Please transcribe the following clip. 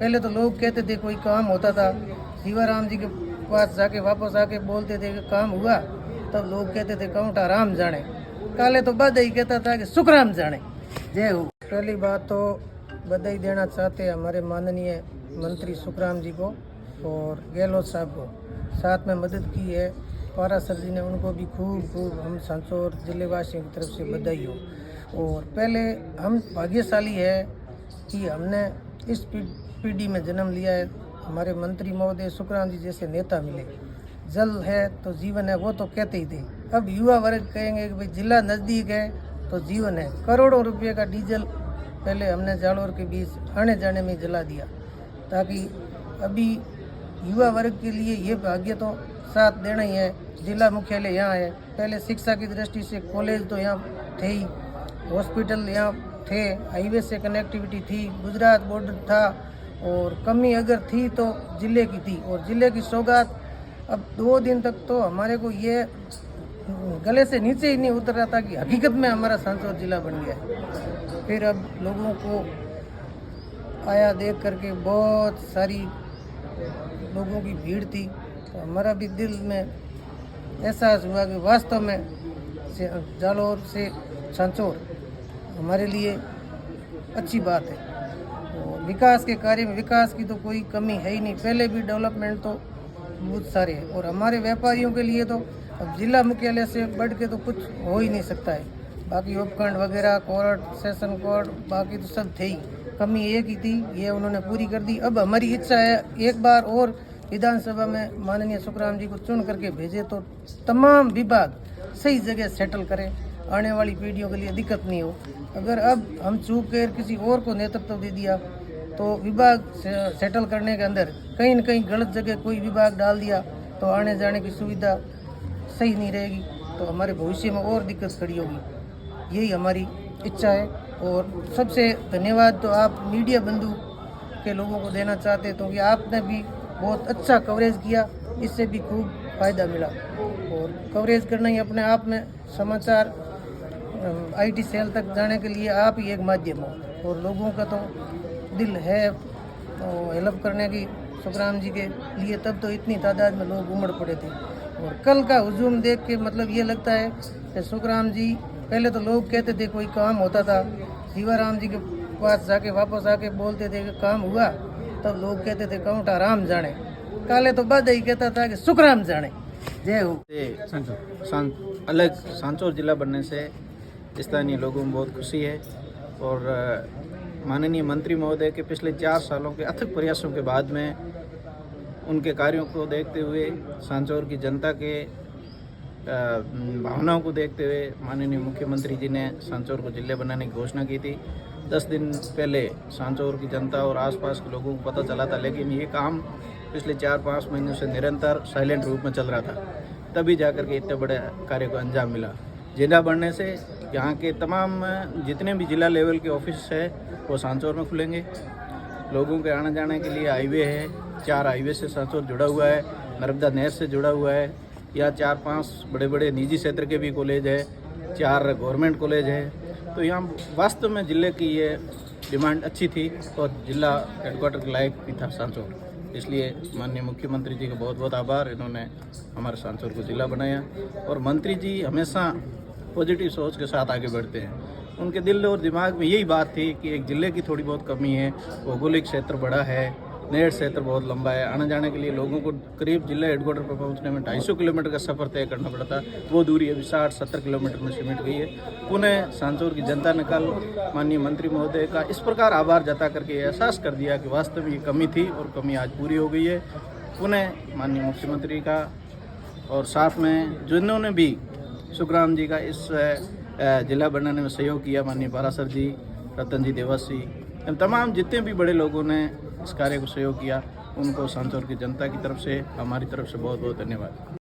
पहले तो लोग कहते थे कोई काम होता था, दीवाराम जी के पास जाके वापस आके बोलते थे कि काम हुआ, तब लोग कहते थे काउंटा राम जाने, काले तो बधाई कहता था कि सुखराम जाने। जय हो। पहली बात तो बधाई देना चाहते हैं हमारे माननीय मंत्री सुखराम जी को और गहलोत साहब को, साथ में मदद की है पारासर जी ने, उनको भी खूब हम सांचौर जिले वासियों की तरफ से बधाई हो। और पहले हम भाग्यशाली है कि हमने इस पीढ़ी में जन्म लिया है, हमारे मंत्री महोदय सुखराम जी जैसे नेता मिले। जल है तो जीवन है, वो तो कहते ही थे। अब युवा वर्ग कहेंगे कि भाई जिला नज़दीक है तो जीवन है। करोड़ों रुपये का डीजल पहले हमने जालोर के बीच आने जाने में जला दिया, ताकि अभी युवा वर्ग के लिए ये भाग्य तो साथ देना ही है। जिला मुख्यालय यहाँ है, पहले शिक्षा की दृष्टि से कॉलेज तो यहाँ थे ही, हॉस्पिटल यहाँ थे, हाईवे से कनेक्टिविटी थी, गुजरात बॉर्डर था, और कमी अगर थी तो ज़िले की थी। और ज़िले की सौगात अब 2 दिन तक तो हमारे को ये गले से नीचे ही नहीं उतर रहा था कि हकीकत में हमारा सांचौर जिला बन गया है। फिर अब लोगों को आया देख करके बहुत सारी लोगों की भीड़ थी, तो हमारा भी दिल में एहसास हुआ कि वास्तव में जालोर से सांचौर हमारे लिए अच्छी बात है। तो विकास के कार्य में विकास की तो कोई कमी है ही नहीं, पहले भी डेवलपमेंट तो बहुत सारे हैं। और हमारे व्यापारियों के लिए तो अब जिला मुख्यालय से बढ़ के तो कुछ हो ही नहीं सकता है। बाकी उपखंड वगैरह, कोर्ट, सेशन कोर्ट, बाकी तो सब थे ही, कमी एक ही थी, ये उन्होंने पूरी कर दी। अब हमारी इच्छा है एक बार और विधानसभा में माननीय सुखराम जी को चुन करके भेजे तो तमाम विभाग सही जगह सेटल करें, आने वाली पीढ़ियों के लिए दिक्कत नहीं हो। अगर अब हम चूक कर किसी और को नेतृत्व दे दिया तो विभाग सेटल करने के अंदर कहीं न कहीं गलत जगह कोई विभाग डाल दिया तो आने जाने की सुविधा सही नहीं रहेगी, तो हमारे भविष्य में और दिक्कत खड़ी होगी। यही हमारी इच्छा है। और सबसे धन्यवाद तो आप मीडिया बंधु के लोगों को देना चाहते हैं, क्योंकि आपने भी बहुत अच्छा कवरेज किया, इससे भी खूब फ़ायदा मिला। और कवरेज करना ही अपने आप में समाचार IT सेल तक जाने के लिए आप ही एक माध्यम हो, और लोगों का तो दिल है तो हेल्प करने की सुखराम जी के लिए, तब तो इतनी तादाद में लोग उमड़ पड़े थे। और कल का हुजूम देख के मतलब ये लगता है कि सुखराम जी, पहले तो लोग कहते थे कोई काम होता था, दीवाराम जी के पास जाके वापस आके बोलते थे कि काम हुआ, तब लोग कहते थे काउंटा राम जाने, काले तो बधाई कहता था कि सुखराम जाने। जय हो। अलग सांचौर जिला बनने से स्थानीय लोगों में बहुत खुशी है, और माननीय मंत्री महोदय के पिछले 4 सालों के अथक प्रयासों के बाद में उनके कार्यों को देखते हुए, सांचौर की जनता के भावनाओं को देखते हुए माननीय मुख्यमंत्री जी ने सांचौर को जिले बनाने की घोषणा की थी। 10 दिन पहले सांचौर की जनता और आसपास के लोगों को पता चला था, लेकिन ये काम पिछले 4-5 महीनों से निरंतर साइलेंट रूप में चल रहा था, तभी जाकर के इतने बड़े कार्य को अंजाम मिला। जिला बढ़ने से यहाँ के तमाम जितने भी जिला लेवल के ऑफिस है वो सांचौर में खुलेंगे। लोगों के आने जाने के लिए हाईवे है, 4 हाईवे से सांचौर जुड़ा हुआ है, नर्मदा नहर से जुड़ा हुआ है, या 4-5 बड़े बड़े निजी क्षेत्र के भी कॉलेज है, 4 गवर्नमेंट कॉलेज है। तो यहाँ वास्तव में ज़िले की ये डिमांड अच्छी थी और जिला हेडक्वार्टर के लायक भी था सांचौर। इसलिए माननीय मुख्यमंत्री जी का बहुत बहुत आभार, इन्होंने हमारे सांचौर को ज़िला बनाया। और मंत्री जी हमेशा पॉजिटिव सोच के साथ आगे बढ़ते हैं। उनके दिल और दिमाग में यही बात थी कि एक ज़िले की थोड़ी बहुत कमी है, भौगोलिक क्षेत्र बड़ा है, नेट क्षेत्र बहुत लंबा है, आने जाने के लिए लोगों को करीब जिला हेडक्वार्टर पर पहुंचने में 250 किलोमीटर का सफ़र तय करना पड़ता। वो दूरी अभी 60-70 किलोमीटर में सिमट गई है। पुनः सांचौर की जनता ने कल माननीय मंत्री महोदय का इस प्रकार आभार जता करके एहसास कर दिया कि वास्तव में ये कमी थी और कमी आज पूरी हो गई है। पुनः माननीय मुख्यमंत्री का और साथ में जिन्होंने भी सुखराम जी का इस जिला बनाने में सहयोग किया, माननीय पारासर जी, रतन जी देवासी, तमाम जितने भी बड़े लोगों ने इस कार्य को सहयोग किया, उनको सांचौर की जनता की तरफ से, हमारी तरफ से बहुत बहुत धन्यवाद।